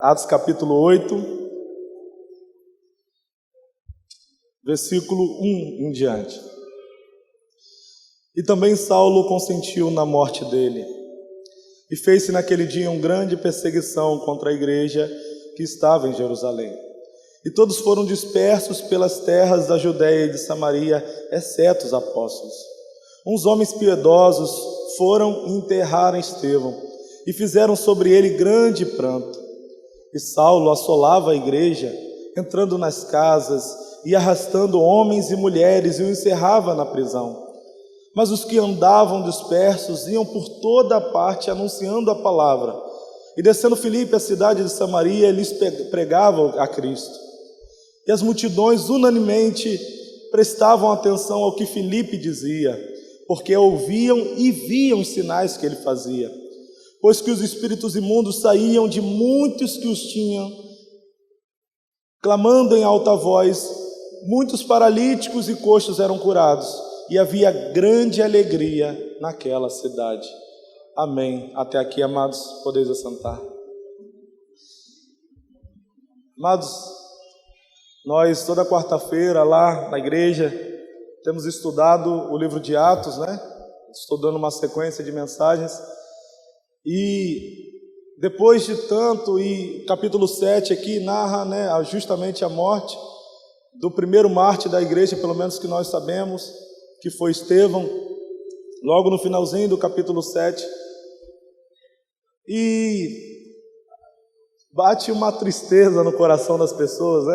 Atos capítulo 8, versículo 1 em diante. E também Saulo consentiu na morte dele, e fez-se naquele dia uma grande perseguição contra a igreja que estava em Jerusalém. E todos foram dispersos pelas terras da Judéia e de Samaria, exceto os apóstolos. Uns homens piedosos foram enterrar Estevão, e fizeram sobre ele grande pranto. E Saulo assolava a igreja, entrando nas casas e arrastando homens e mulheres, e o encerrava na prisão. Mas os que andavam dispersos iam por toda a parte anunciando a palavra. E descendo Filipe à cidade de Samaria, lhes pregavam a Cristo. E as multidões unanimemente prestavam atenção ao que Filipe dizia, porque ouviam e viam os sinais que ele fazia. Pois que os espíritos imundos saíam de muitos que os tinham, clamando em alta voz, muitos paralíticos e coxos eram curados, e havia grande alegria naquela cidade. Amém. Até aqui, amados, podeis assentar. Amados, nós toda quarta-feira lá na igreja temos estudado o livro de Atos, estudando uma sequência de mensagens. E depois de tanto, e capítulo 7 aqui narra justamente a morte do primeiro mártir da igreja, pelo menos que nós sabemos, que foi Estevão, logo no finalzinho do capítulo 7. E bate uma tristeza no coração das pessoas,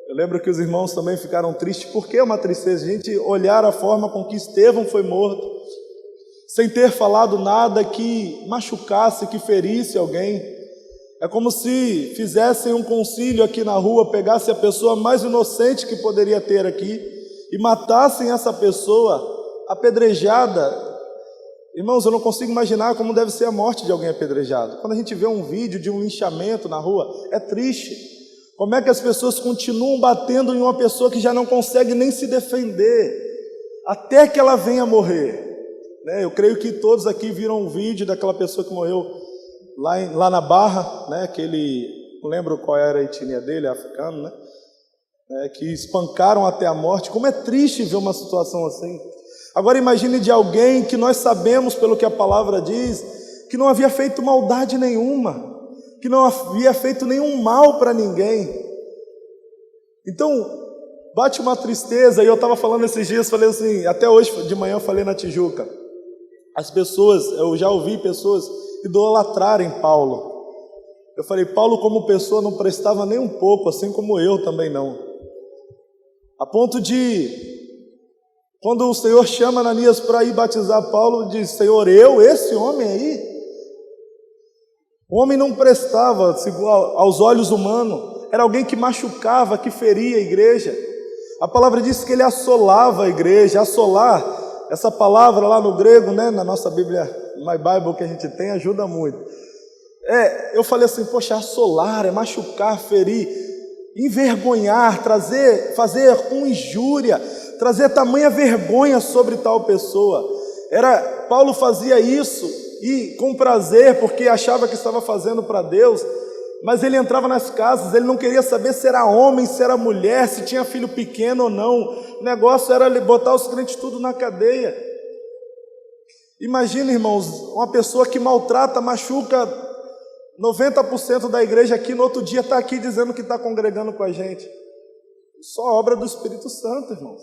Eu lembro que os irmãos também ficaram tristes. Por que uma tristeza? A gente olhar a forma com que Estevão foi morto, sem ter falado nada que machucasse, que ferisse alguém. É como se fizessem um concílio aqui na rua, pegassem a pessoa mais inocente que poderia ter aqui e matassem essa pessoa apedrejada. Irmãos, eu não consigo imaginar como deve ser a morte de alguém apedrejado. Quando a gente vê um vídeo de um linchamento na rua, é triste. Como é que as pessoas continuam batendo em uma pessoa que já não consegue nem se defender, até que ela venha morrer? Eu creio que todos aqui viram um vídeo daquela pessoa que morreu lá na Barra, não lembro qual era a etnia dele, africano, que espancaram até a morte. Como é triste ver uma situação assim. Agora imagine de alguém que nós sabemos, pelo que a palavra diz, que não havia feito maldade nenhuma, que não havia feito nenhum mal para ninguém. Então bate uma tristeza. E eu estava falando esses dias, falei assim, até hoje de manhã eu falei na Tijuca, as pessoas, eu já ouvi pessoas idolatrarem Paulo. Eu falei, Paulo como pessoa não prestava nem um pouco, assim como eu também não. A ponto de, quando o Senhor chama Ananias para ir batizar Paulo, diz, Senhor, esse homem aí? O homem não prestava aos olhos humanos, era alguém que machucava, que feria a igreja. A palavra diz que ele assolava a igreja. Assolar, essa palavra lá no grego, na nossa Bíblia, My Bible que a gente tem, ajuda muito. Eu falei assim, poxa, assolar é machucar, ferir, envergonhar, fazer uma injúria, trazer tamanha vergonha sobre tal pessoa. Paulo fazia isso e com prazer, porque achava que estava fazendo para Deus. Mas ele entrava nas casas, ele não queria saber se era homem, se era mulher, se tinha filho pequeno ou não. O negócio era botar os crentes tudo na cadeia. Imagina, irmãos, uma pessoa que maltrata, machuca 90% da igreja aqui, no outro dia está aqui dizendo que está congregando com a gente. Só obra do Espírito Santo, irmãos.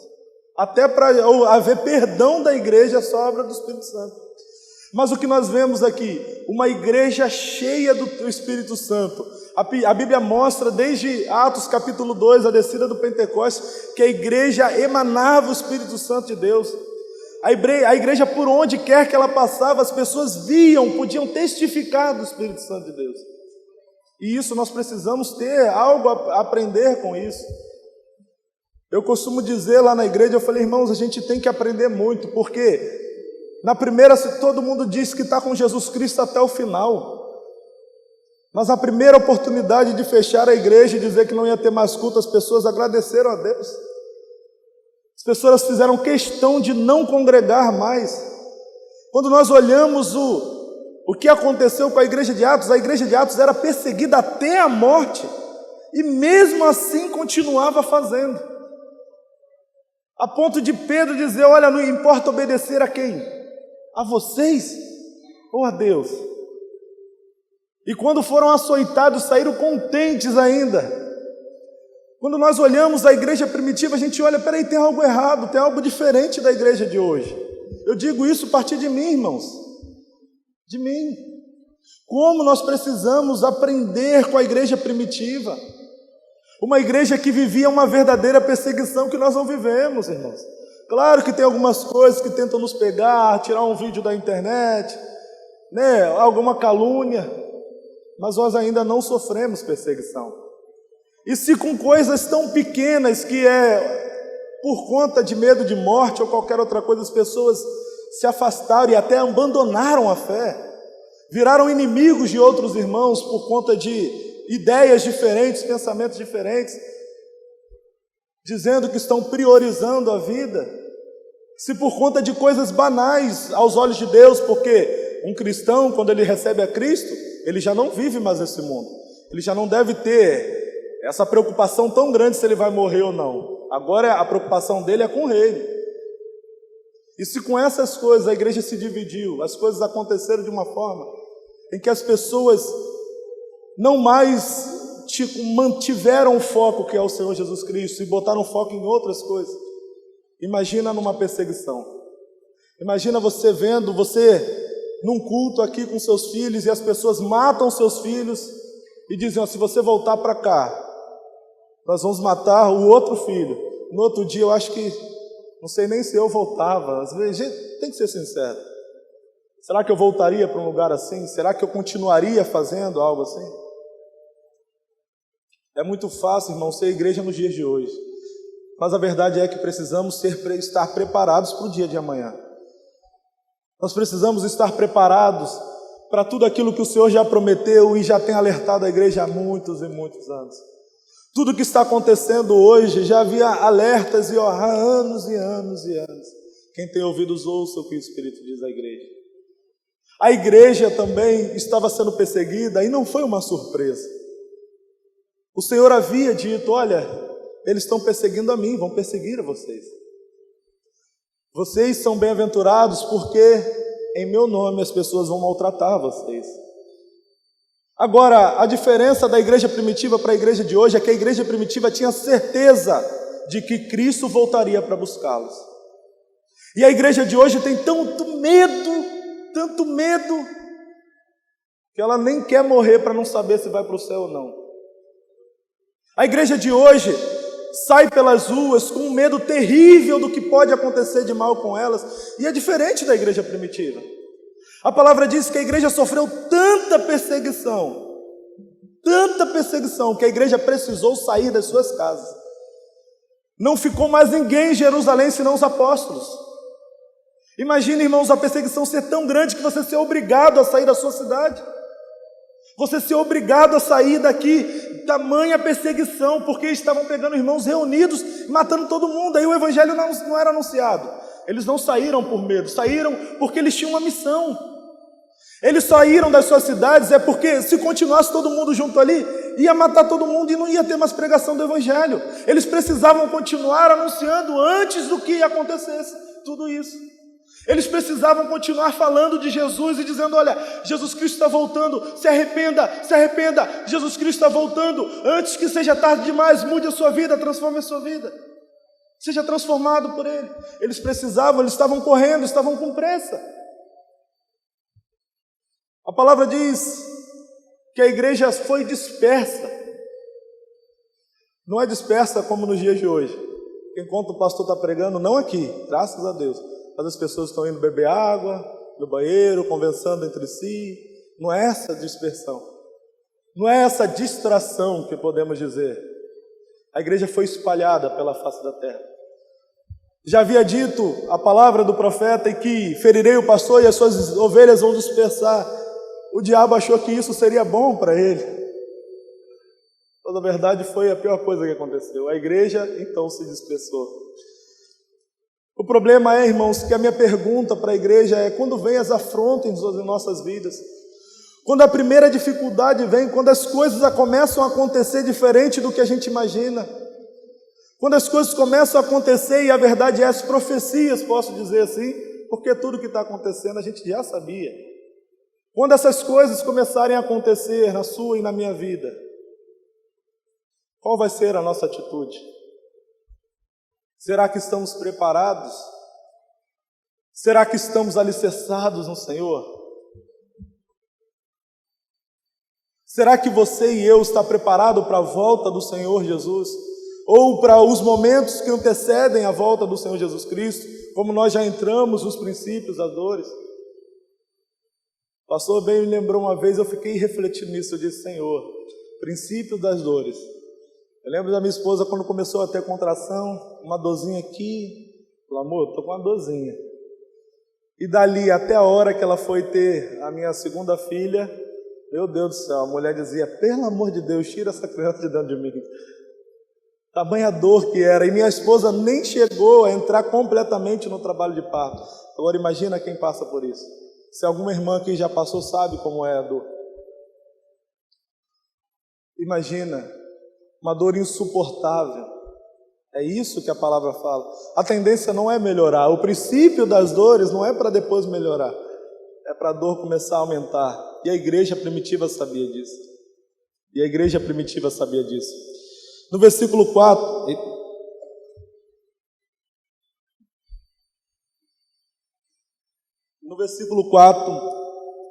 Até para haver perdão da igreja, é só obra do Espírito Santo. Mas o que nós vemos aqui, uma igreja cheia do Espírito Santo. A Bíblia mostra desde Atos capítulo 2, a descida do Pentecostes, que a igreja emanava o Espírito Santo de Deus. A igreja, por onde quer que ela passava, as pessoas podiam testificar do Espírito Santo de Deus. E isso nós precisamos ter algo a aprender com isso. Eu costumo dizer lá na igreja, eu falei, irmãos, a gente tem que aprender muito, porque na primeira, todo mundo diz que está com Jesus Cristo até o final. Mas na primeira oportunidade de fechar a igreja e dizer que não ia ter mais culto, as pessoas agradeceram a Deus. As pessoas fizeram questão de não congregar mais. Quando nós olhamos O que aconteceu com a igreja de Atos? A igreja de Atos era perseguida até a morte, e mesmo assim continuava fazendo. A ponto de Pedro dizer: olha, não importa obedecer a quem? A vocês ou a Deus? E quando foram açoitados, saíram contentes ainda. Quando nós olhamos a igreja primitiva, a gente olha, peraí, tem algo errado, tem algo diferente da igreja de hoje. Eu digo isso a partir de mim, irmãos, de mim. Como nós precisamos aprender com a igreja primitiva. Uma igreja que vivia uma verdadeira perseguição que nós não vivemos, irmãos. Claro que tem algumas coisas que tentam nos pegar, tirar um vídeo da internet, né, alguma calúnia, mas nós ainda não sofremos perseguição. E se com coisas tão pequenas que por conta de medo de morte ou qualquer outra coisa, as pessoas se afastaram e até abandonaram a fé, viraram inimigos de outros irmãos por conta de ideias diferentes, pensamentos diferentes, dizendo que estão priorizando a vida, se por conta de coisas banais aos olhos de Deus, porque um cristão, quando ele recebe a Cristo, ele já não vive mais esse mundo, ele já não deve ter essa preocupação tão grande se ele vai morrer ou não. Agora a preocupação dele é com o reino. E se com essas coisas a igreja se dividiu, as coisas aconteceram de uma forma em que as pessoas não mais mantiveram o foco que é o Senhor Jesus Cristo e botaram foco em outras coisas. Imagina numa perseguição. Imagina você vendo, você num culto aqui com seus filhos e as pessoas matam seus filhos e dizem: ó, se você voltar para cá, nós vamos matar o outro filho. No outro dia eu acho que, não sei nem se eu voltava. Às vezes, gente, tem que ser sincero. Será que eu voltaria para um lugar assim? Será que eu continuaria fazendo algo assim? É muito fácil, irmão, ser igreja nos dias de hoje. Mas a verdade é que precisamos estar preparados para o dia de amanhã. Nós precisamos estar preparados para tudo aquilo que o Senhor já prometeu e já tem alertado a igreja há muitos e muitos anos. Tudo que está acontecendo hoje, já havia alertas há anos e anos e anos. Quem tem ouvidos, ouça o que o Espírito diz à igreja. A igreja também estava sendo perseguida e não foi uma surpresa. O Senhor havia dito: olha, eles estão perseguindo a mim, vão perseguir a vocês. Vocês são bem-aventurados porque em meu nome as pessoas vão maltratar vocês. Agora, a diferença da igreja primitiva para a igreja de hoje é que a igreja primitiva tinha certeza de que Cristo voltaria para buscá-los. E a igreja de hoje tem tanto medo, que ela nem quer morrer para não saber se vai para o céu ou não. A igreja de hoje sai pelas ruas com um medo terrível do que pode acontecer de mal com elas, e é diferente da igreja primitiva. A palavra diz que a igreja sofreu tanta perseguição, que a igreja precisou sair das suas casas. Não ficou mais ninguém em Jerusalém senão os apóstolos. Imagine, irmãos, a perseguição ser tão grande que você ser obrigado a sair da sua cidade. Você ser obrigado a sair daqui, tamanha perseguição, porque estavam pegando irmãos reunidos, matando todo mundo. Aí o evangelho não era anunciado. Eles não saíram por medo, saíram porque eles tinham uma missão. Eles saíram das suas cidades porque se continuasse todo mundo junto ali, ia matar todo mundo e não ia ter mais pregação do evangelho. Eles precisavam continuar anunciando antes do que acontecesse tudo isso. Eles precisavam continuar falando de Jesus e dizendo: olha, Jesus Cristo está voltando, se arrependa, Jesus Cristo está voltando, antes que seja tarde demais, mude a sua vida, transforme a sua vida, seja transformado por Ele. Eles estavam correndo, estavam com pressa. A palavra diz que a igreja foi dispersa. Não é dispersa como nos dias de hoje. Enquanto o pastor está pregando, não aqui, graças a Deus, mas as pessoas estão indo beber água no banheiro, conversando entre si. Não é essa dispersão, não é essa distração que podemos dizer. A igreja foi espalhada pela face da terra. Já havia dito a palavra do profeta em que ferirei o pastor e as suas ovelhas vão dispersar. O diabo achou que isso seria bom para ele. Mas na verdade foi a pior coisa que aconteceu. A igreja então se dispersou. O problema é, irmãos, que a minha pergunta para a igreja é: quando vem as afrontas em nossas vidas, quando a primeira dificuldade vem, quando as coisas começam a acontecer diferente do que a gente imagina, quando as coisas começam a acontecer, e a verdade é as profecias, posso dizer assim, porque tudo que está acontecendo a gente já sabia. Quando essas coisas começarem a acontecer na sua e na minha vida, qual vai ser a nossa atitude? Será que estamos preparados? Será que estamos alicerçados no Senhor? Será que você e eu está preparado para a volta do Senhor Jesus? Ou para os momentos que antecedem a volta do Senhor Jesus Cristo, como nós já entramos nos princípios das dores? O pastor bem me lembrou uma vez, eu fiquei refletindo nisso, eu disse: Senhor, princípio das dores. Eu lembro da minha esposa quando começou a ter contração, uma dorzinha aqui, falei: amor, estou com uma dorzinha. E dali até a hora que ela foi ter a minha segunda filha, meu Deus do céu, a mulher dizia: pelo amor de Deus, tira essa criança de dentro de mim. Tamanha dor que era, e minha esposa nem chegou a entrar completamente no trabalho de parto. Agora imagina quem passa por isso. Se alguma irmã aqui já passou, sabe como é a dor. Imagina, uma dor insuportável. É isso que a palavra fala. A tendência não é melhorar, o princípio das dores não é para depois melhorar, é para a dor começar a aumentar. E a igreja primitiva sabia disso. No versículo 4,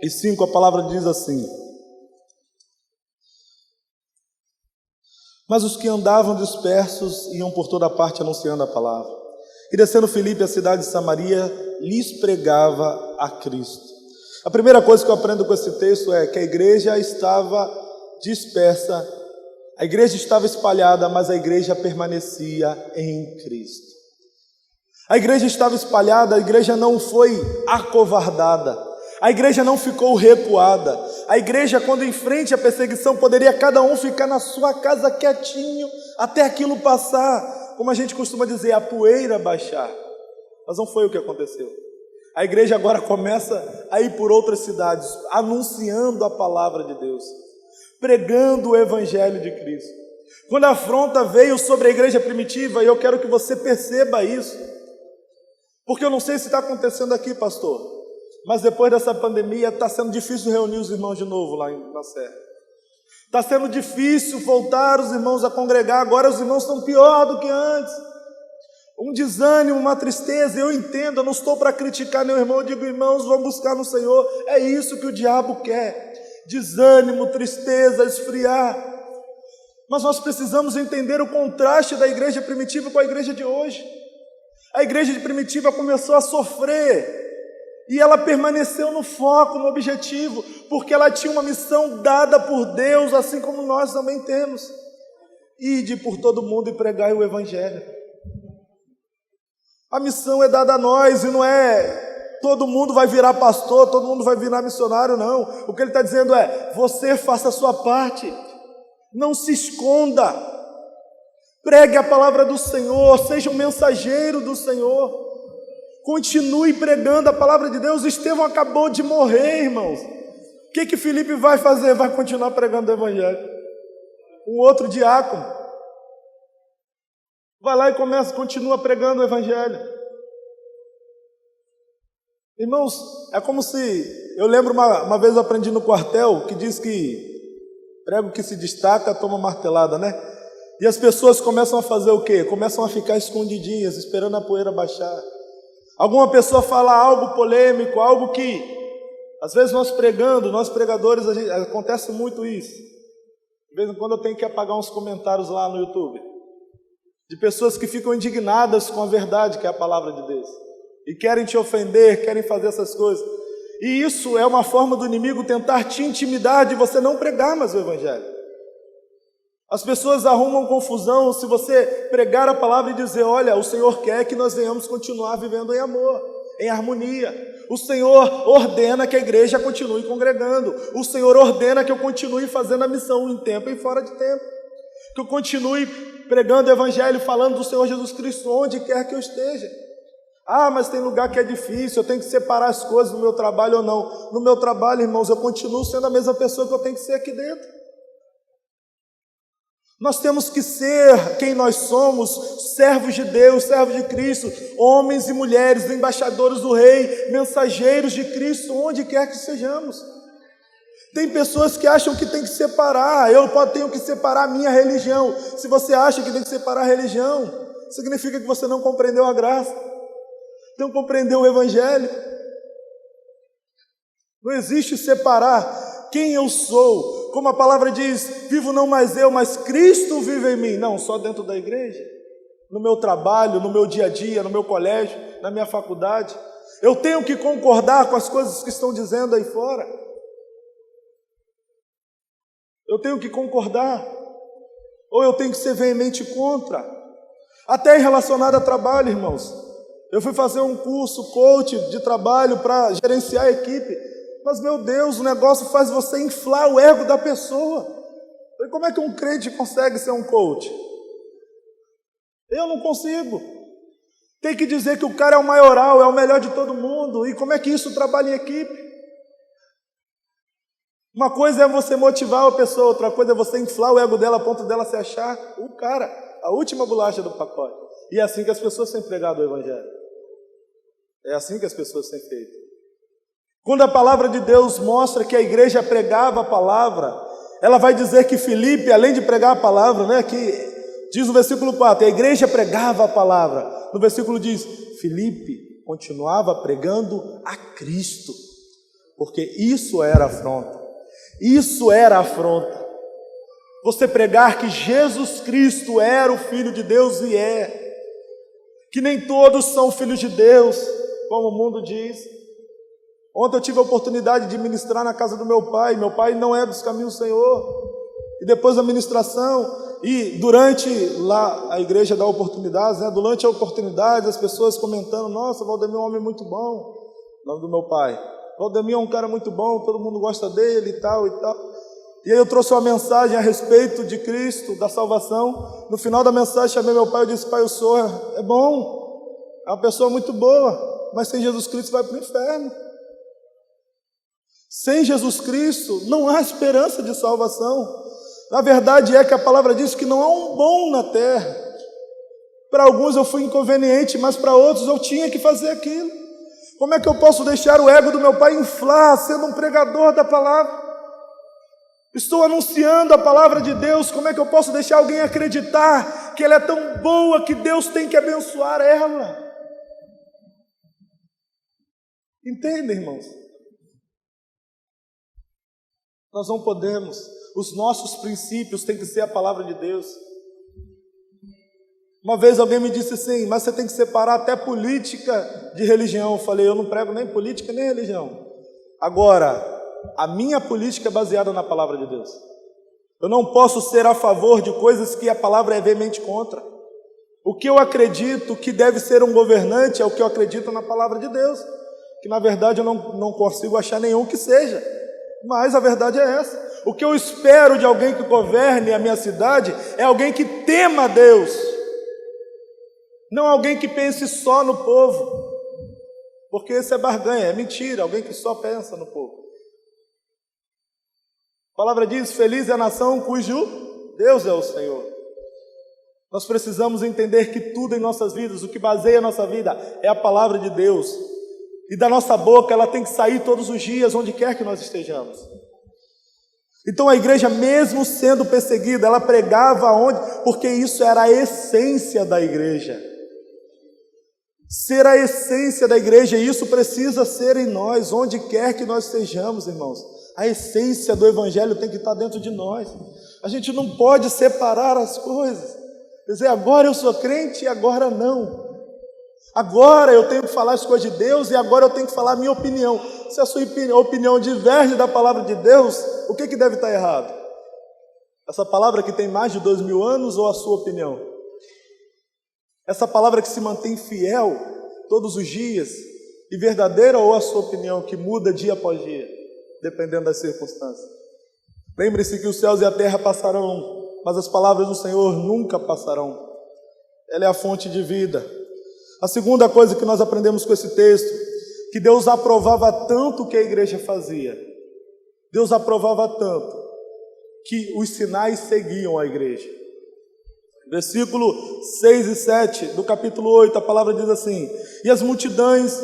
e 5, a palavra diz assim: mas os que andavam dispersos iam por toda parte anunciando a palavra. E descendo Filipe, a cidade de Samaria, lhes pregava a Cristo. A primeira coisa que eu aprendo com esse texto é que a igreja estava dispersa. A igreja estava espalhada, mas a igreja permanecia em Cristo. A igreja estava espalhada, a igreja não foi acovardada, a igreja não ficou recuada. A igreja, quando em frente à perseguição, poderia cada um ficar na sua casa quietinho, até aquilo passar, como a gente costuma dizer, a poeira baixar. Mas não foi o que aconteceu. A igreja agora começa a ir por outras cidades, anunciando a palavra de Deus, pregando o evangelho de Cristo. Quando a afronta veio sobre a igreja primitiva, e eu quero que você perceba isso, porque eu não sei se está acontecendo aqui, pastor, mas depois dessa pandemia está sendo difícil reunir os irmãos de novo lá na Serra. Está sendo difícil voltar os irmãos a congregar. Agora os irmãos estão pior do que antes. Um desânimo, uma tristeza. Eu entendo, eu não estou para criticar meu irmão. Eu digo: irmãos, vão buscar no Senhor. É isso que o diabo quer. Desânimo, tristeza, esfriar. Mas nós precisamos entender o contraste da igreja primitiva com a igreja de hoje. A igreja primitiva começou a sofrer e ela permaneceu no foco, no objetivo, porque ela tinha uma missão dada por Deus, assim como nós também temos: ide por todo mundo e pregai o evangelho. A missão é dada a nós, e não é todo mundo vai virar pastor, todo mundo vai virar missionário, não. O que ele está dizendo é: você faça a sua parte, não se esconda, pregue a palavra do Senhor, seja um mensageiro do Senhor, continue pregando a palavra de Deus. Estevão acabou de morrer, irmãos. O que Filipe vai fazer? Vai continuar pregando o evangelho. Um outro diácono vai lá e continua pregando o evangelho. Irmãos, é como se... Eu lembro uma vez eu aprendi no quartel, que diz que prego que se destaca toma martelada, né? E as pessoas começam a fazer o quê? Começam a ficar escondidinhas, esperando a poeira baixar. Alguma pessoa fala algo polêmico, algo que, às vezes nós pregando, nós pregadores, acontece muito isso. De vez em quando eu tenho que apagar uns comentários lá no YouTube, de pessoas que ficam indignadas com a verdade, que é a palavra de Deus, e querem te ofender, querem fazer essas coisas. E isso é uma forma do inimigo tentar te intimidar de você não pregar mais o evangelho. As pessoas arrumam confusão se você pregar a palavra e dizer: olha, o Senhor quer que nós venhamos continuar vivendo em amor, em harmonia. O Senhor ordena que a igreja continue congregando. O Senhor ordena que eu continue fazendo a missão em tempo e fora de tempo, que eu continue pregando o evangelho, falando do Senhor Jesus Cristo onde quer que eu esteja. Ah, mas tem lugar que é difícil, eu tenho que separar as coisas no meu trabalho ou não. No meu trabalho, irmãos, eu continuo sendo a mesma pessoa que eu tenho que ser aqui dentro. Nós temos que ser quem nós somos, servos de Deus, servos de Cristo, homens e mulheres, embaixadores do Rei, mensageiros de Cristo, onde quer que sejamos. Tem pessoas que acham que tem que separar, eu tenho que separar a minha religião. Se você acha que tem que separar a religião, significa que você não compreendeu a graça, não compreendeu o Evangelho. Não existe separar quem eu sou. Como a palavra diz, vivo não mais eu, mas Cristo vive em mim. Não, só dentro da igreja, no meu trabalho, no meu dia a dia, no meu colégio, na minha faculdade. Eu tenho que concordar com as coisas que estão dizendo aí fora. Eu tenho que concordar, ou eu tenho que ser veemente contra. Até relacionado a trabalho, irmãos. Eu fui fazer um curso, coach de trabalho para gerenciar a equipe. Mas, meu Deus, o negócio faz você inflar o ego da pessoa. E como é que um crente consegue ser um coach? Eu não consigo. Tem que dizer que o cara é o maioral, é o melhor de todo mundo. E como é que isso trabalha em equipe? Uma coisa é você motivar a pessoa, outra coisa é você inflar o ego dela a ponto dela se achar o cara, a última bolacha do pacote. E é assim que as pessoas têm pregado o Evangelho. É assim que as pessoas têm feito. Quando a palavra de Deus mostra que a igreja pregava a palavra, ela vai dizer que Filipe, além de pregar a palavra, né, que diz no versículo 4, a igreja pregava a palavra. No versículo diz, Filipe continuava pregando a Cristo, porque isso era afronta. Isso era afronta. Você pregar que Jesus Cristo era o Filho de Deus e é. Que nem todos são filhos de Deus, como o mundo diz. Ontem eu tive a oportunidade de ministrar na casa do meu pai. Meu pai não é dos caminhos do Senhor. E depois da ministração, e durante lá a igreja dá oportunidades, né? Durante a oportunidade, as pessoas comentando, nossa, Valdemir é um homem muito bom. O nome do meu pai. Valdemir é um cara muito bom, todo mundo gosta dele e tal e tal. E aí eu trouxe uma mensagem a respeito de Cristo, da salvação. No final da mensagem chamei meu pai e disse, pai, o senhor é bom, é uma pessoa muito boa, mas sem Jesus Cristo vai para o inferno. Sem Jesus Cristo não há esperança de salvação. Na verdade é que a palavra diz que não há um bom na terra. Para alguns eu fui inconveniente, mas para outros eu tinha que fazer aquilo. Como é que eu posso deixar o ego do meu pai inflar, sendo um pregador da palavra? Estou anunciando a palavra de Deus, como é que eu posso deixar alguém acreditar que ela é tão boa que Deus tem que abençoar ela? Entendem, irmãos? Nós não podemos, os nossos princípios têm que ser a palavra de Deus. Uma vez alguém me disse assim, mas você tem que separar até política de religião. Eu falei, eu não prego nem política nem religião. Agora, a minha política é baseada na palavra de Deus. Eu não posso ser a favor de coisas que a palavra é veemente contra. O que eu acredito que deve ser um governante é o que eu acredito na palavra de Deus. Que na verdade eu não consigo achar nenhum que seja. Mas a verdade é essa. O que eu espero de alguém que governe a minha cidade é alguém que tema a Deus. Não alguém que pense só no povo, porque isso é barganha, é mentira, alguém que só pensa no povo. A palavra diz, feliz é a nação cujo Deus é o Senhor. Nós precisamos entender que tudo em nossas vidas, o que baseia a nossa vida é a palavra de Deus. E da nossa boca ela tem que sair todos os dias, onde quer que nós estejamos. Então a igreja, mesmo sendo perseguida, ela pregava onde? Porque isso era a essência da igreja. Ser a essência da igreja, e isso precisa ser em nós, onde quer que nós estejamos, irmãos. A essência do Evangelho tem que estar dentro de nós. A gente não pode separar as coisas. Dizer, agora eu sou crente e agora não. Agora eu tenho que falar as coisas de Deus e agora eu tenho que falar a minha opinião. Se a sua opinião diverge da palavra de Deus, o que deve estar errado? Essa palavra que tem mais de 2000 anos ou a sua opinião? Essa palavra que se mantém fiel todos os dias e verdadeira ou a sua opinião que muda dia após dia, dependendo das circunstâncias? Lembre-se que os céus e a terra passarão, mas as palavras do Senhor nunca passarão. Ela é a fonte de vida. A segunda coisa que nós aprendemos com esse texto, que Deus aprovava tanto o que a igreja fazia. Deus aprovava tanto que os sinais seguiam a igreja. Versículo 6 e 7 do capítulo 8, a palavra diz assim: e as multidões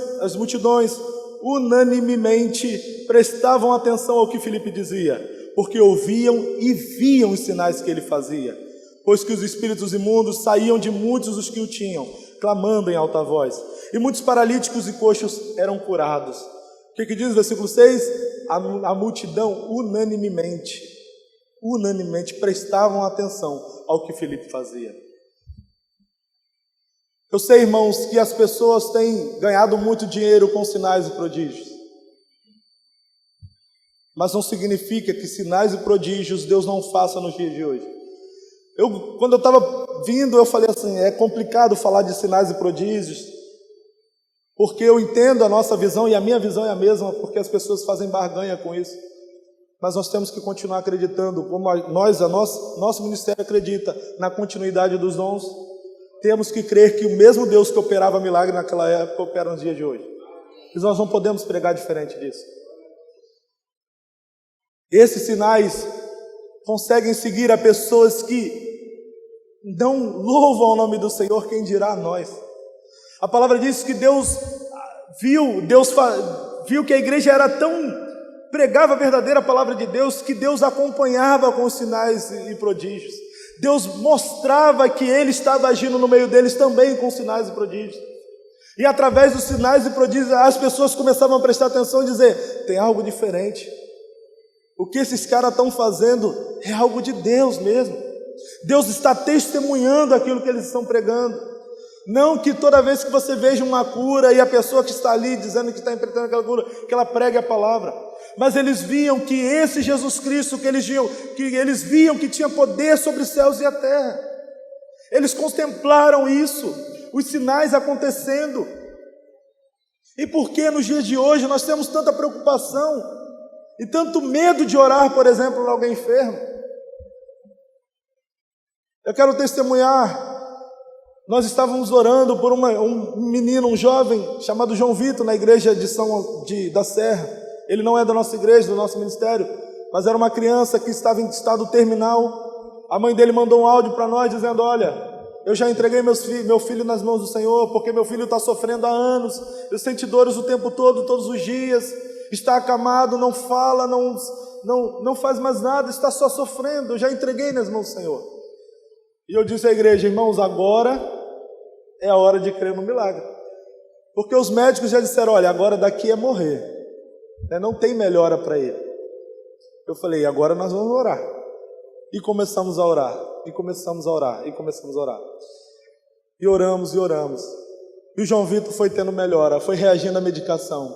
unanimemente prestavam atenção ao que Filipe dizia, porque ouviam e viam os sinais que ele fazia, pois que os espíritos imundos saíam de muitos dos que o tinham, clamando em alta voz, e muitos paralíticos e coxos eram curados. O que diz o versículo 6? A multidão unanimemente prestavam atenção ao que Filipe fazia. Eu sei, irmãos, que as pessoas têm ganhado muito dinheiro com sinais e prodígios, mas não significa que sinais e prodígios Deus não faça nos dias de hoje. Quando eu estava vindo, eu falei assim, é complicado falar de sinais e prodígios, porque eu entendo a nossa visão e a minha visão é a mesma, porque as pessoas fazem barganha com isso. Mas nós temos que continuar acreditando, como nosso ministério acredita na continuidade dos dons. Temos que crer que o mesmo Deus que operava milagre naquela época opera nos dias de hoje. E nós não podemos pregar diferente disso. Esses sinais conseguem seguir a pessoas que não louvam o nome do Senhor, quem dirá a nós. A palavra diz que Deus viu que a igreja era pregava a verdadeira palavra de Deus, que Deus acompanhava com os sinais e prodígios. Deus mostrava que Ele estava agindo no meio deles também com sinais e prodígios. E através dos sinais e prodígios, as pessoas começavam a prestar atenção e dizer, tem algo diferente. O que esses caras estão fazendo é algo de Deus mesmo. Deus está testemunhando aquilo que eles estão pregando. Não que toda vez que você veja uma cura e a pessoa que está ali dizendo que está enfrentando aquela cura, que ela pregue a palavra. Mas eles viam que esse Jesus Cristo, que eles viam que tinha poder sobre os céus e a terra. Eles contemplaram isso, os sinais acontecendo. E por que nos dias de hoje nós temos tanta preocupação e tanto medo de orar, por exemplo, por alguém enfermo? Eu quero testemunhar. Nós estávamos orando por um menino, um jovem chamado João Vitor, na igreja da Serra. Ele não é da nossa igreja, do nosso ministério, mas era uma criança que estava em estado terminal. A mãe dele mandou um áudio para nós dizendo, olha, eu já entreguei meu filho nas mãos do Senhor, porque meu filho está sofrendo há anos, ele sente dores o tempo todo, todos os dias, está acamado, não fala, não faz mais nada, está só sofrendo, eu já entreguei nas mãos do Senhor. E eu disse à igreja, irmãos, agora é a hora de crer no milagre, porque os médicos já disseram, olha, agora daqui é morrer. Não tem melhora para ele. Eu falei, agora nós vamos orar. E começamos a orar. E oramos. E o João Vitor foi tendo melhora, foi reagindo à medicação.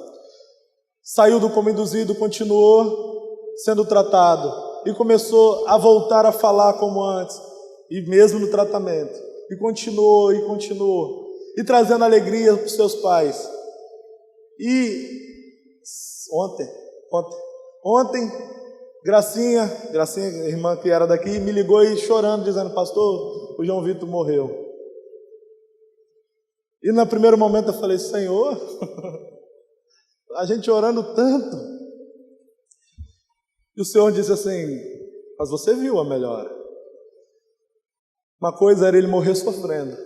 Saiu do coma induzido, continuou sendo tratado. E começou a voltar a falar como antes. E mesmo no tratamento. E continuou. E trazendo alegria para os seus pais. E Ontem, Gracinha, irmã que era daqui, me ligou e chorando, dizendo, pastor, o João Vitor morreu. E no primeiro momento eu falei, Senhor, a gente orando tanto. E o Senhor disse assim, mas você viu a melhora. Uma coisa era ele morrer sofrendo,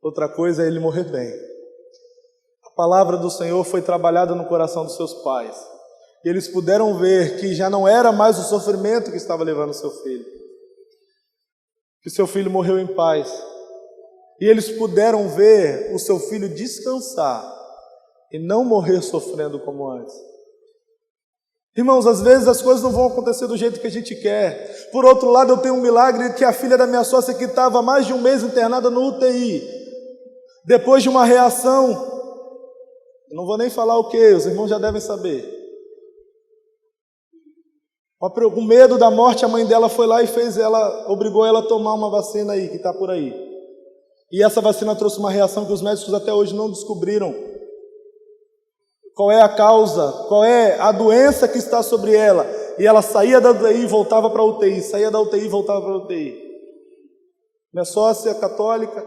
outra coisa é ele morrer bem. A palavra do Senhor foi trabalhada no coração dos seus pais. E eles puderam ver que já não era mais o sofrimento que estava levando o seu filho. Que seu filho morreu em paz. E eles puderam ver o seu filho descansar e não morrer sofrendo como antes. Irmãos, às vezes as coisas não vão acontecer do jeito que a gente quer. Por outro lado, eu tenho um milagre que a filha da minha sócia que estava há mais de um mês internada no UTI. Depois de uma reação... Não vou nem falar o que, os irmãos já devem saber. Com medo da morte, a mãe dela foi lá e obrigou ela a tomar uma vacina aí, que está por aí. E essa vacina trouxe uma reação que os médicos até hoje não descobriram. Qual é a causa, qual é a doença que está sobre ela. E ela saía da UTI e voltava para a UTI, saía da UTI e voltava para a UTI. Minha sócia católica,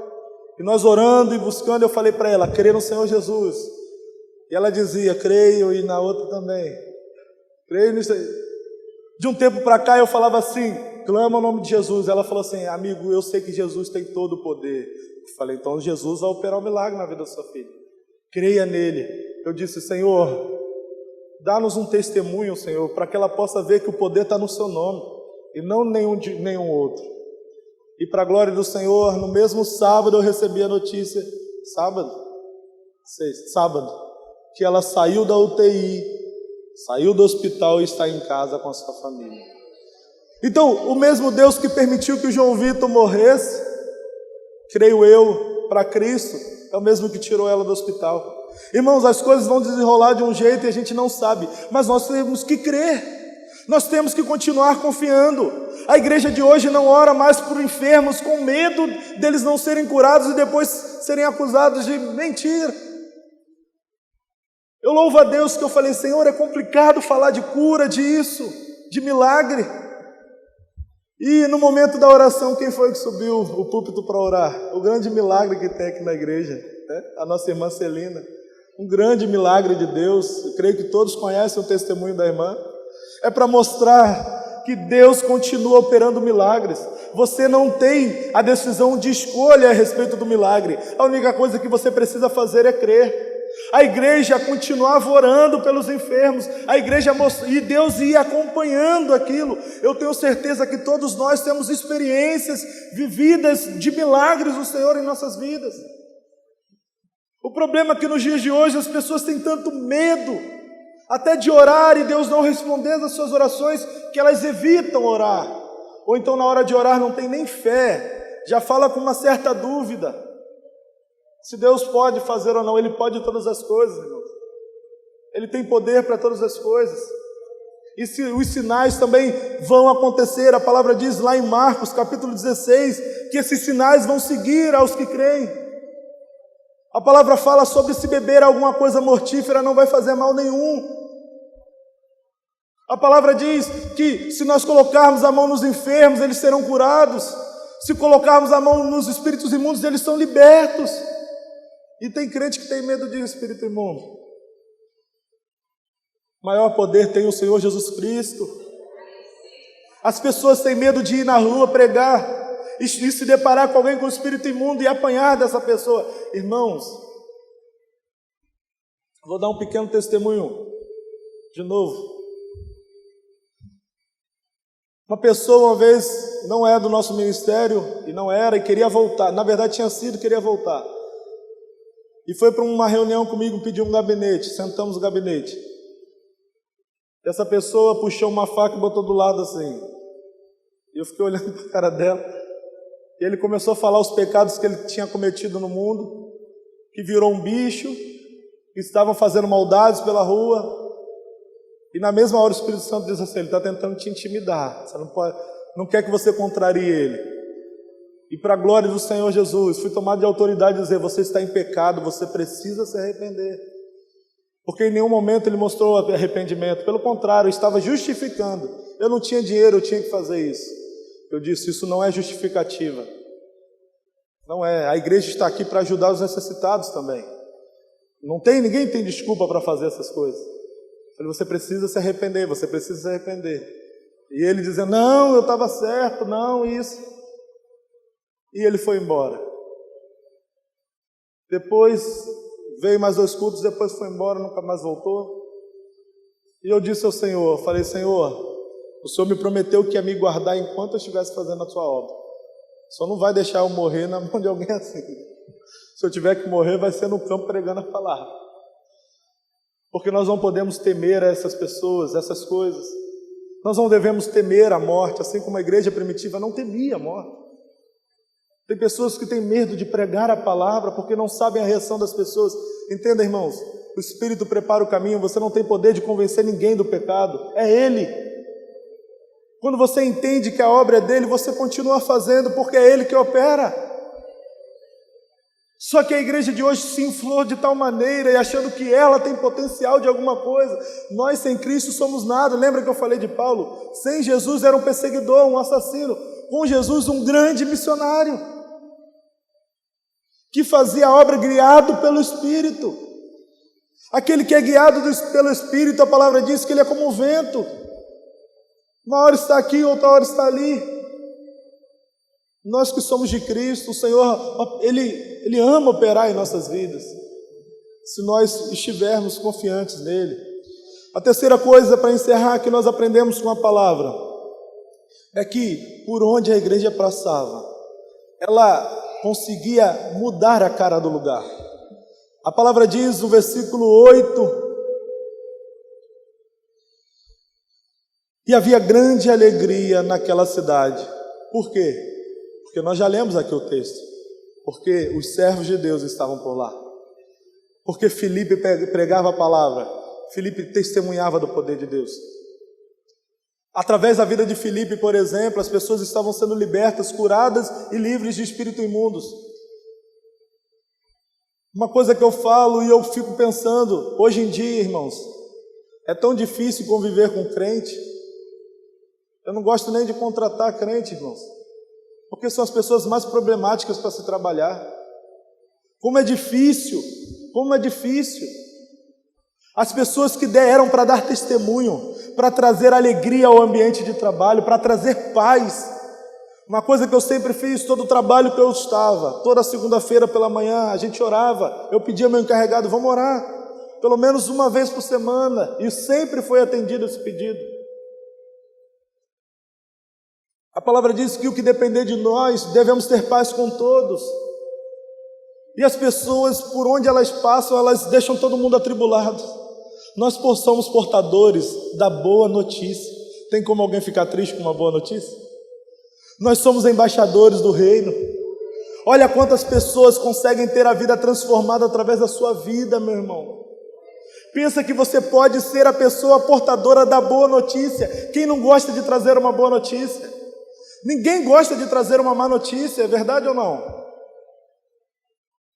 E nós orando e buscando, eu falei para ela, crê no Senhor Jesus. E ela dizia, creio, e na outra também. Creio nisso aí. De um tempo para cá eu falava assim, clama o nome de Jesus. Ela falou assim, amigo, eu sei que Jesus tem todo o poder. Eu falei, então Jesus vai operar um milagre na vida da sua filha. Creia nele. Eu disse, Senhor, dá-nos um testemunho, Senhor, para que ela possa ver que o poder está no seu nome e não nenhum outro. E para a glória do Senhor, no mesmo sábado eu recebi a notícia, sábado, que ela saiu da UTI, saiu do hospital e está em casa com a sua família. Então, o mesmo Deus que permitiu que o João Vitor morresse, creio eu, para Cristo, é o mesmo que tirou ela do hospital. Irmãos, as coisas vão desenrolar de um jeito e a gente não sabe, mas nós temos que crer, nós temos que continuar confiando. A igreja de hoje não ora mais por enfermos com medo deles não serem curados e depois serem acusados de mentira. Eu louvo a Deus que eu falei, Senhor, é complicado falar de cura, disso, de milagre. E no momento da oração, quem foi que subiu o púlpito para orar? O grande milagre que tem aqui na igreja, né? A nossa irmã Celina. Um grande milagre de Deus. Eu creio que todos conhecem o testemunho da irmã. É para mostrar que Deus continua operando milagres. Você não tem a decisão de escolha a respeito do milagre. A única coisa que você precisa fazer é crer. A igreja continuava orando pelos enfermos, a igreja e Deus ia acompanhando aquilo. Eu tenho certeza que todos nós temos experiências vividas de milagres do Senhor em nossas vidas. O problema é que nos dias de hoje as pessoas têm tanto medo até de orar e Deus não responder às suas orações, que elas evitam orar, ou então na hora de orar não tem nem fé, já fala com uma certa dúvida. Se Deus pode fazer ou não, Ele pode todas as coisas, irmãos. Ele tem poder para todas as coisas. E os sinais também vão acontecer. A palavra diz lá em Marcos, capítulo 16, que esses sinais vão seguir aos que creem. A palavra fala sobre se beber alguma coisa mortífera não vai fazer mal nenhum. A palavra diz que se nós colocarmos a mão nos enfermos, eles serão curados. Se colocarmos a mão nos espíritos imundos, eles são libertos. E tem crente que tem medo de espírito imundo. Maior poder tem o Senhor Jesus Cristo. As pessoas têm medo de ir na rua pregar e se deparar com alguém com espírito imundo e apanhar dessa pessoa. Irmãos, vou dar um pequeno testemunho de novo. Uma pessoa uma vez não é do nosso ministério e não era e queria voltar. Na verdade tinha sido, queria voltar. E foi para uma reunião comigo, pediu um gabinete, sentamos no gabinete. Essa pessoa puxou uma faca e botou do lado assim. E eu fiquei olhando para a cara dela. E ele começou a falar os pecados que ele tinha cometido no mundo, que virou um bicho, que estavam fazendo maldades pela rua. E na mesma hora o Espírito Santo diz assim, ele está tentando te intimidar. Você não quer que você contrarie ele. E para a glória do Senhor Jesus, fui tomado de autoridade de dizer, você está em pecado, você precisa se arrepender. Porque em nenhum momento ele mostrou arrependimento, pelo contrário, estava justificando. Eu não tinha dinheiro, eu tinha que fazer isso. Eu disse, isso não é justificativa. Não é, a igreja está aqui para ajudar os necessitados também. Ninguém tem desculpa para fazer essas coisas. Eu falei, você precisa se arrepender, você precisa se arrepender. E ele dizendo, não, eu estava certo, não, isso. E ele foi embora. Depois veio mais 2 cultos, depois foi embora, nunca mais voltou. E eu disse ao Senhor, falei, Senhor, o Senhor me prometeu que ia me guardar enquanto eu estivesse fazendo a sua obra. Só não vai deixar eu morrer na mão de alguém assim. Se eu tiver que morrer, vai ser no campo pregando a palavra. Porque nós não podemos temer essas pessoas, essas coisas. Nós não devemos temer a morte, assim como a igreja primitiva não temia a morte. Tem pessoas que têm medo de pregar a palavra porque não sabem a reação das pessoas. Entenda, irmãos, o Espírito prepara o caminho, você não tem poder de convencer ninguém do pecado, é Ele. Quando você entende que a obra é dele, você continua fazendo porque é Ele que opera. Só que a igreja de hoje se inflou de tal maneira e achando que ela tem potencial de alguma coisa. Nós sem Cristo somos nada. Lembra que eu falei de Paulo? Sem Jesus era um perseguidor, um assassino. Com Jesus um grande missionário. que fazia a obra guiado pelo Espírito. Aquele que é guiado pelo Espírito, a palavra diz que ele é como o vento. Uma hora está aqui, outra hora está ali. Nós que somos de Cristo, o Senhor, Ele ama operar em nossas vidas, se nós estivermos confiantes nele. A terceira coisa, para encerrar, que nós aprendemos com a palavra, é que por onde a igreja passava, ela conseguia mudar a cara do lugar. A palavra diz no versículo 8: e havia grande alegria naquela cidade. Por quê? Porque nós já lemos aqui o texto. Porque os servos de Deus estavam por lá. Porque Filipe pregava a palavra. Filipe testemunhava do poder de Deus. Através da vida de Filipe, por exemplo, as pessoas estavam sendo libertas, curadas e livres de espíritos imundos. Uma coisa que eu falo e eu fico pensando, hoje em dia, irmãos, é tão difícil conviver com crente. Eu não gosto nem de contratar crente, irmãos, porque são as pessoas mais problemáticas para se trabalhar. Como é difícil. As pessoas que eram para dar testemunho, para trazer alegria ao ambiente de trabalho, para trazer paz. Uma coisa que eu sempre fiz, todo o trabalho que eu estava, toda segunda-feira pela manhã, a gente orava, eu pedia ao meu encarregado, vamos orar, pelo menos uma vez por semana, e sempre foi atendido esse pedido. A palavra diz que o que depender de nós, devemos ter paz com todos. E as pessoas, por onde elas passam, elas deixam todo mundo atribulado. Nós somos portadores da boa notícia. Tem como alguém ficar triste com uma boa notícia? Nós somos embaixadores do reino. Olha quantas pessoas conseguem ter a vida transformada através da sua vida, meu irmão. Pensa que você pode ser a pessoa portadora da boa notícia. Quem não gosta de trazer uma boa notícia? Ninguém gosta de trazer uma má notícia, é verdade ou não?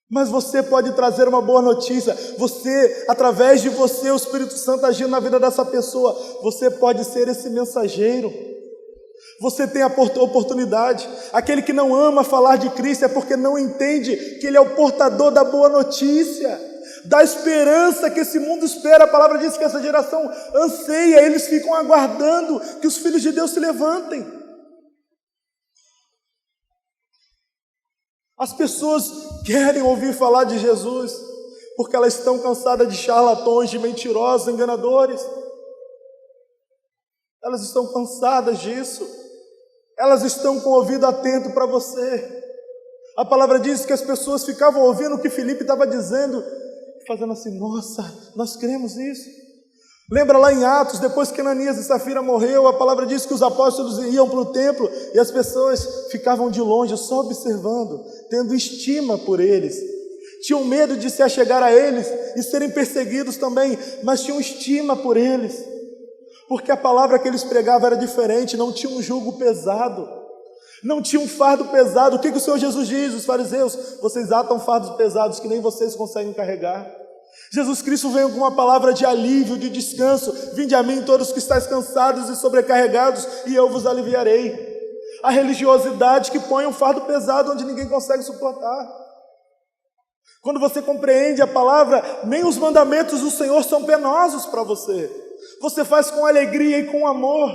Mas você pode trazer uma boa notícia. Você, através de você, o Espírito Santo agindo na vida dessa pessoa, você pode ser esse mensageiro. Você tem a oportunidade. Aquele que não ama falar de Cristo é porque não entende que Ele é o portador da boa notícia, da esperança que esse mundo espera. A palavra diz que essa geração anseia, eles ficam aguardando que os filhos de Deus se levantem. As pessoas querem ouvir falar de Jesus, porque elas estão cansadas de charlatões, de mentirosos, enganadores. Elas estão cansadas disso. Elas estão com o ouvido atento para você. A palavra diz que as pessoas ficavam ouvindo o que Filipe estava dizendo, fazendo assim, nossa, nós cremos nisso. Lembra lá em Atos, depois que Ananias e Safira morreu, a palavra diz que os apóstolos iam para o templo e as pessoas ficavam de longe, só observando, tendo estima por eles. Tinham medo de se achegar a eles e serem perseguidos também, mas tinham estima por eles, porque a palavra que eles pregavam era diferente, não tinha um jugo pesado, não tinha um fardo pesado. O que o Senhor Jesus diz? Os fariseus, vocês atam fardos pesados que nem vocês conseguem carregar. Jesus Cristo veio com uma palavra de alívio, de descanso. Vinde a mim todos que estáis cansados e sobrecarregados, e eu vos aliviarei. A religiosidade que põe um fardo pesado onde ninguém consegue suportar. Quando você compreende a palavra, nem os mandamentos do Senhor são penosos para você. Você faz com alegria e com amor.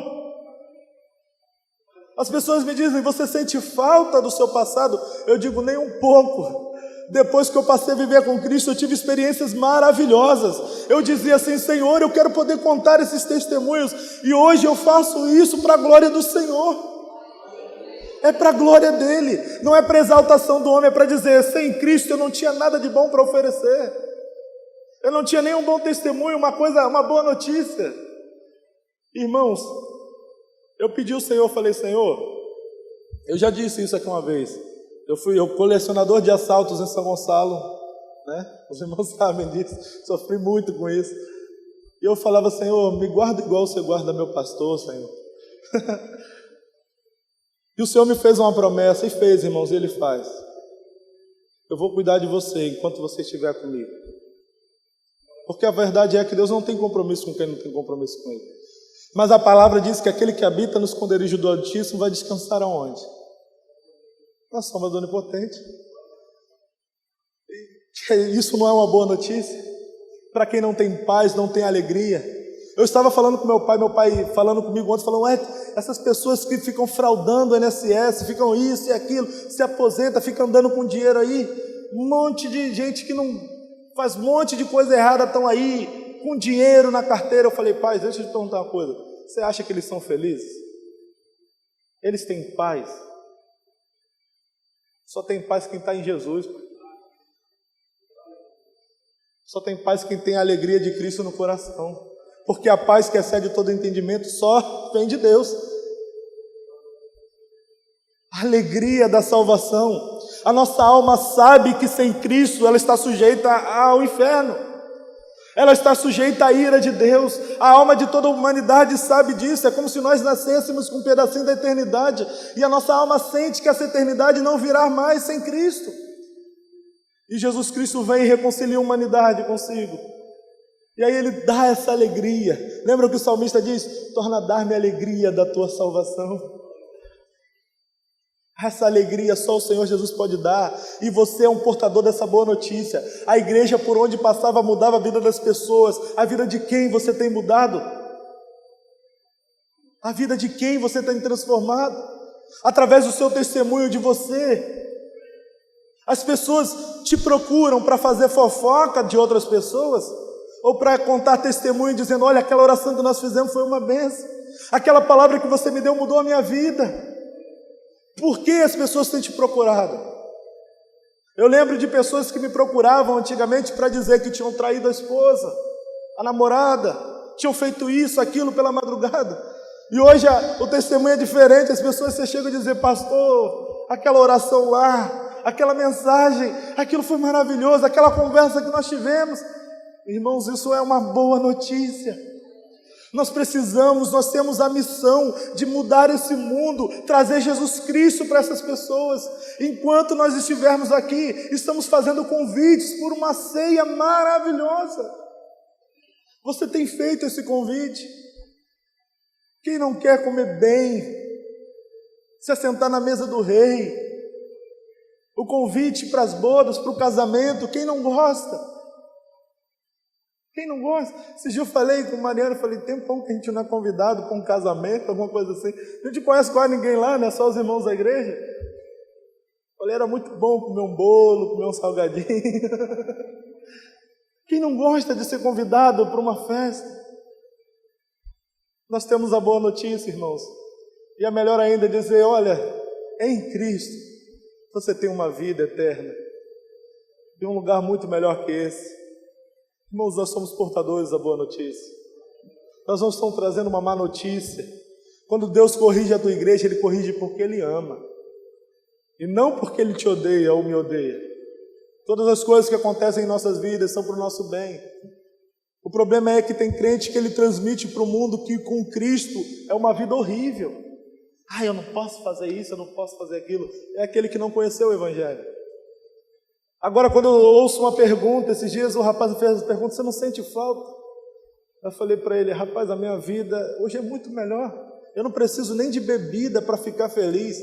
As pessoas me dizem, você sente falta do seu passado? Eu digo, nem um pouco. Depois que eu passei a viver com Cristo, eu tive experiências maravilhosas. Eu dizia assim, Senhor, eu quero poder contar esses testemunhos. E hoje eu faço isso para a glória do Senhor. É para a glória dEle. Não é para a exaltação do homem, é para dizer, sem Cristo eu não tinha nada de bom para oferecer. Eu não tinha nenhum bom testemunho, uma boa notícia. Irmãos, eu pedi ao Senhor, falei, Senhor, eu já disse isso aqui uma vez. Eu fui o colecionador de assaltos em São Gonçalo, né? Os irmãos sabem disso, sofri muito com isso. E eu falava, Senhor, me guarda igual você guarda meu pastor, Senhor. E o Senhor me fez uma promessa, e fez, irmãos, e Ele faz. Eu vou cuidar de você enquanto você estiver comigo. Porque a verdade é que Deus não tem compromisso com quem não tem compromisso com Ele. Mas a palavra diz que aquele que habita no esconderijo do Altíssimo vai descansar aonde? Na sombra do Onipotente. Isso não é uma boa notícia? Para quem não tem paz, não tem alegria. Eu estava falando com meu pai falando comigo ontem, falando, essas pessoas que ficam fraudando o INSS, ficam isso e aquilo, se aposenta, ficam andando com dinheiro aí, um monte de gente que não faz um monte de coisa errada, estão aí, com dinheiro na carteira. Eu falei, pai, deixa eu te perguntar uma coisa, você acha que eles são felizes? Eles têm paz? Só tem paz quem está em Jesus. Só tem paz quem tem a alegria de Cristo no coração. Porque a paz que excede todo entendimento só vem de Deus. A alegria da salvação. A nossa alma sabe que sem Cristo ela está sujeita ao inferno. Ela está sujeita à ira de Deus. A alma de toda a humanidade sabe disso. É como se nós nascêssemos com um pedacinho da eternidade. E a nossa alma sente que essa eternidade não virá mais sem Cristo. E Jesus Cristo vem e reconcilia a humanidade consigo. E aí Ele dá essa alegria. Lembra o que o salmista diz? Torna a dar-me a alegria da tua salvação. Essa alegria só o Senhor Jesus pode dar. E você é um portador dessa boa notícia. A igreja por onde passava mudava a vida das pessoas. A vida de quem você tem mudado? A vida de quem você tem transformado? Através do seu testemunho de você. As pessoas te procuram para fazer fofoca de outras pessoas? Ou para contar testemunho dizendo, olha, aquela oração que nós fizemos foi uma bênção. Aquela palavra que você me deu mudou a minha vida. Por que as pessoas têm te procurado? Eu lembro de pessoas que me procuravam antigamente para dizer que tinham traído a esposa, a namorada, tinham feito isso, aquilo pela madrugada. E hoje o testemunho é diferente. As pessoas chegam a dizer, pastor, aquela oração lá, aquela mensagem, aquilo foi maravilhoso, aquela conversa que nós tivemos. Irmãos, isso é uma boa notícia. Nós temos a missão de mudar esse mundo, trazer Jesus Cristo para essas pessoas. Enquanto nós estivermos aqui, estamos fazendo convites por uma ceia maravilhosa. Você tem feito esse convite? Quem não quer comer bem, se assentar na mesa do rei? O convite para as bodas, para o casamento, quem não gosta? Quem não gosta? Esse dia eu falei com Mariana, falei, tem pão que a gente não é convidado para um casamento, alguma coisa assim. A gente conhece quase ninguém lá, né? Só os irmãos da igreja. Falei, era muito bom comer um bolo, comer um salgadinho. Quem não gosta de ser convidado para uma festa? Nós temos a boa notícia, irmãos. E a melhor ainda é dizer, olha, em Cristo você tem uma vida eterna. Tem um lugar muito melhor que esse. Irmãos, nós somos portadores da boa notícia. Nós não estamos trazendo uma má notícia. Quando Deus corrige a tua igreja, Ele corrige porque Ele ama. E não porque Ele te odeia ou me odeia. Todas as coisas que acontecem em nossas vidas são para o nosso bem. O problema é que tem crente que ele transmite para o mundo que com Cristo é uma vida horrível. Eu não posso fazer isso, eu não posso fazer aquilo. É aquele que não conheceu o Evangelho. Agora, quando eu ouço uma pergunta, esses dias o rapaz fez a pergunta, você não sente falta? Eu falei para ele, rapaz, a minha vida hoje é muito melhor. Eu não preciso nem de bebida para ficar feliz.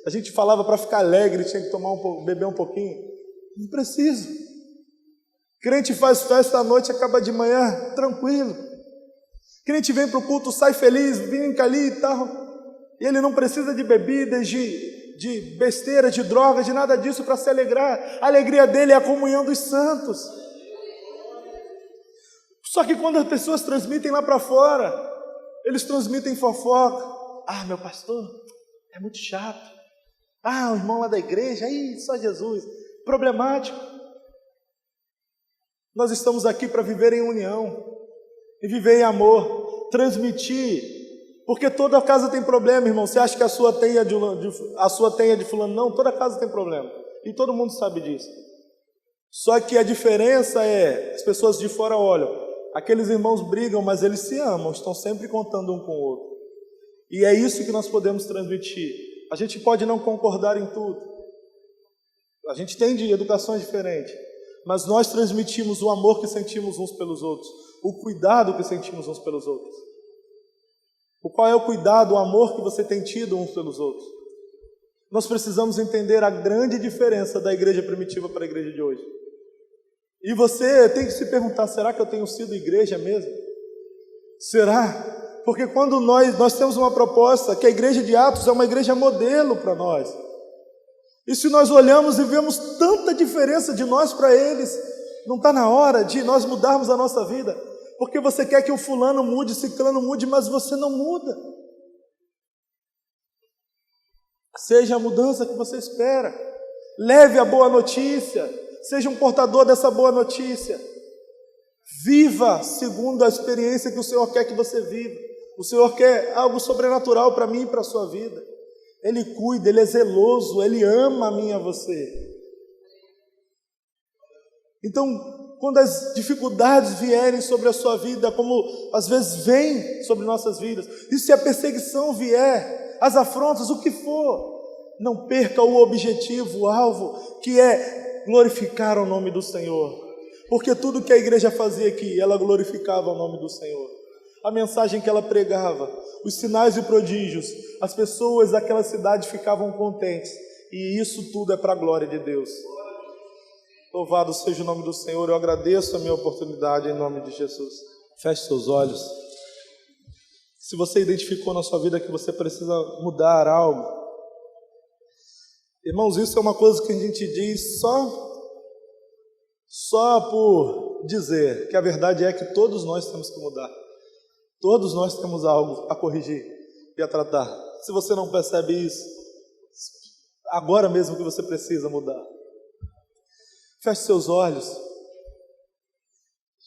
A gente falava para ficar alegre, tinha que beber um pouquinho. Não preciso. Crente faz festa à noite, acaba de manhã, tranquilo. Crente vem para o culto, sai feliz, brinca ali e tal. E ele não precisa de bebidas, de besteira, de droga, de nada disso para se alegrar. A alegria dele é a comunhão dos santos. Só que quando as pessoas transmitem lá para fora, eles transmitem fofoca. Meu pastor é muito chato. O irmão lá da igreja, só Jesus. Problemático. Nós estamos aqui para viver em união e viver em amor, transmitir, porque toda casa tem problema, irmão. Você acha que a sua tem de fulano? Não, toda casa tem problema e todo mundo sabe disso. Só que a diferença é, as pessoas de fora olham, aqueles irmãos brigam, mas eles se amam, estão sempre contando um com o outro. E é isso que nós podemos transmitir. A gente pode não concordar em tudo, a gente tem de educações diferentes, mas nós transmitimos o amor que sentimos uns pelos outros, o cuidado que sentimos uns pelos outros. Qual é o cuidado, o amor que você tem tido uns pelos outros? Nós precisamos entender a grande diferença da igreja primitiva para a igreja de hoje. E você tem que se perguntar, será que eu tenho sido igreja mesmo? Será? Porque quando nós temos uma proposta, que a igreja de Atos é uma igreja modelo para nós. E se nós olhamos e vemos tanta diferença de nós para eles, não está na hora de nós mudarmos a nossa vida? Porque você quer que o fulano mude, o ciclano mude, mas você não muda. Seja a mudança que você espera. Leve a boa notícia. Seja um portador dessa boa notícia. Viva segundo a experiência que o Senhor quer que você viva. O Senhor quer algo sobrenatural para mim e para a sua vida. Ele cuida, Ele é zeloso, Ele ama a mim e a você. Então, quando as dificuldades vierem sobre a sua vida, como às vezes vêm sobre nossas vidas, e se a perseguição vier, as afrontas, o que for, não perca o objetivo, o alvo, que é glorificar o nome do Senhor. Porque tudo que a igreja fazia aqui, ela glorificava o nome do Senhor. A mensagem que ela pregava, os sinais e prodígios, as pessoas daquela cidade ficavam contentes. E isso tudo é para a glória de Deus. Louvado seja o nome do Senhor. Eu agradeço a minha oportunidade em nome de Jesus. Feche seus olhos. Se você identificou na sua vida que você precisa mudar algo, irmãos, isso é uma coisa que a gente diz só por dizer, que a verdade é que todos nós temos que mudar. Todos nós temos algo a corrigir e a tratar. Se você não percebe isso, agora mesmo que você precisa mudar. Feche seus olhos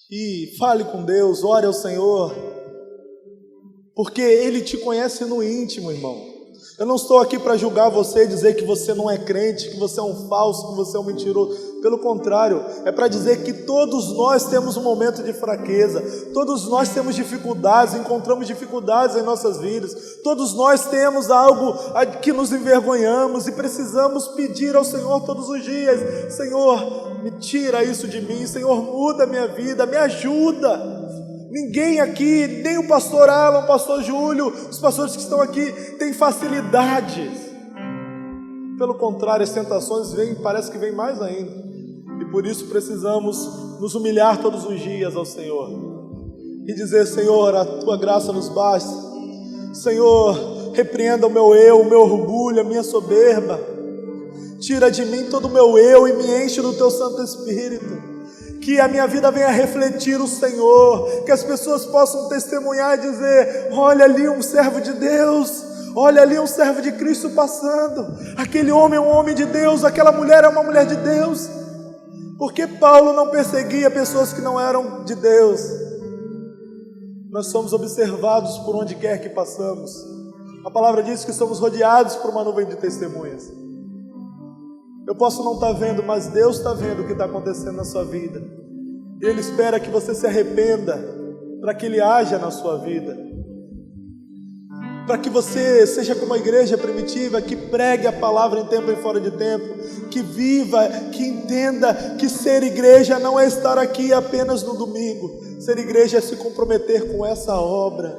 e fale com Deus, ore ao Senhor, porque Ele te conhece no íntimo, irmão. Eu não estou aqui para julgar você e dizer que você não é crente, que você é um falso, que você é um mentiroso. Pelo contrário, é para dizer que todos nós temos um momento de fraqueza, todos nós temos dificuldades, encontramos dificuldades em nossas vidas, todos nós temos algo que nos envergonhamos e precisamos pedir ao Senhor todos os dias: Senhor, me tira isso de mim, Senhor, muda a minha vida, me ajuda. Ninguém aqui, nem o pastor Alan, o pastor Júlio, os pastores que estão aqui, têm facilidades. Pelo contrário, as tentações parece que vêm mais ainda. E por isso precisamos nos humilhar todos os dias ao Senhor. E dizer: Senhor, a Tua graça nos basta. Senhor, repreenda o meu eu, o meu orgulho, a minha soberba. Tira de mim todo o meu eu e me enche do Teu Santo Espírito. Que a minha vida venha refletir o Senhor, que as pessoas possam testemunhar e dizer: olha ali um servo de Deus, olha ali um servo de Cristo passando, aquele homem é um homem de Deus, aquela mulher é uma mulher de Deus. Porque Paulo não perseguia pessoas que não eram de Deus. Nós somos observados por onde quer que passamos. A palavra diz que somos rodeados por uma nuvem de testemunhas. Eu posso não estar vendo, mas Deus está vendo o que está acontecendo na sua vida. E Ele espera que você se arrependa, para que Ele haja na sua vida. Para que você seja como a igreja primitiva, que pregue a palavra em tempo e fora de tempo, que viva, que entenda que ser igreja não é estar aqui apenas no domingo. Ser igreja é se comprometer com essa obra,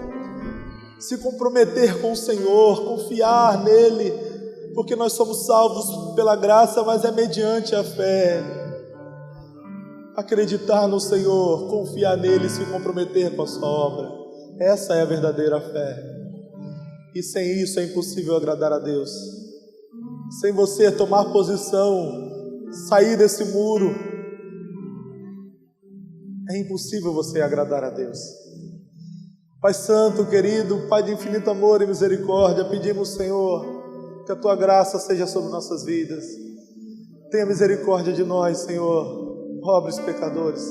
se comprometer com o Senhor, confiar nele. Porque nós somos salvos pela graça, mas é mediante a fé. Acreditar no Senhor, confiar nele e se comprometer com a sua obra. Essa é a verdadeira fé. E sem isso é impossível agradar a Deus. Sem você tomar posição, sair desse muro, é impossível você agradar a Deus. Pai Santo, querido, Pai de infinito amor e misericórdia, pedimos, Senhor, que a Tua graça seja sobre nossas vidas. Tenha misericórdia de nós, Senhor, pobres pecadores.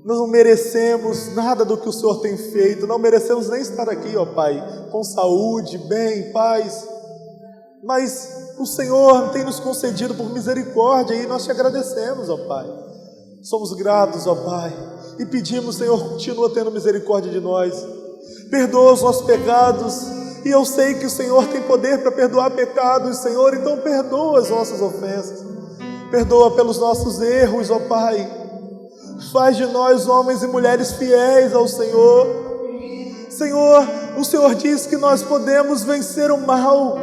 Nós não merecemos nada do que o Senhor tem feito, não merecemos nem estar aqui, ó Pai, com saúde, bem, paz. Mas o Senhor tem nos concedido por misericórdia e nós te agradecemos, ó Pai. Somos gratos, ó Pai, e pedimos, Senhor, continua tendo misericórdia de nós. Perdoa os nossos pecados. E eu sei que o Senhor tem poder para perdoar pecados, Senhor, então perdoa as nossas ofensas. Perdoa pelos nossos erros, ó Pai. Faz de nós homens e mulheres fiéis ao Senhor. Senhor, o Senhor diz que nós podemos vencer o mal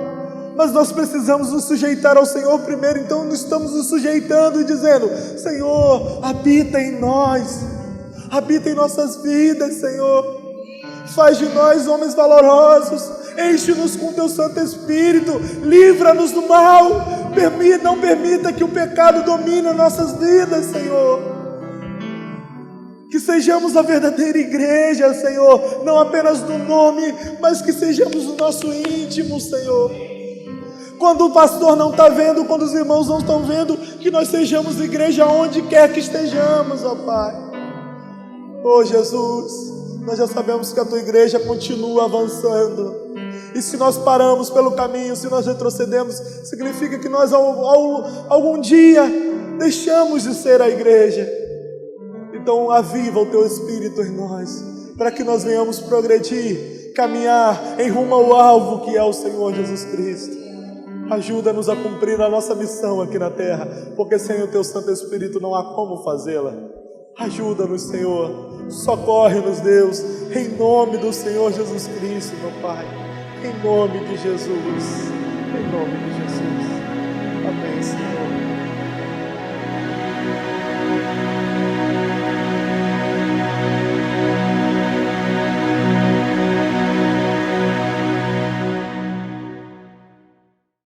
mas nós precisamos nos sujeitar ao Senhor primeiro. Então estamos nos sujeitando e dizendo: Senhor, habita em nós, habita em nossas vidas, Senhor. Faz de nós homens valorosos, enche-nos com Teu Santo Espírito, livra-nos do mal, não permita que o pecado domine as nossas vidas, Senhor. Que sejamos a verdadeira igreja, Senhor, não apenas no nome, mas que sejamos o nosso íntimo, Senhor. Quando o pastor não está vendo, quando os irmãos não estão vendo, que nós sejamos igreja onde quer que estejamos, ó Pai. Oh Jesus, nós já sabemos que a Tua igreja continua avançando, e se nós paramos pelo caminho, se nós retrocedemos, significa que nós algum dia deixamos de ser a igreja. Então aviva o Teu Espírito em nós, para que nós venhamos progredir, caminhar em rumo ao alvo que é o Senhor Jesus Cristo. Ajuda-nos a cumprir a nossa missão aqui na terra, porque sem o Teu Santo Espírito não há como fazê-la. Ajuda-nos, Senhor, socorre-nos, Deus, em nome do Senhor Jesus Cristo, meu Pai, em nome de Jesus, em nome de Jesus. Amém, Senhor.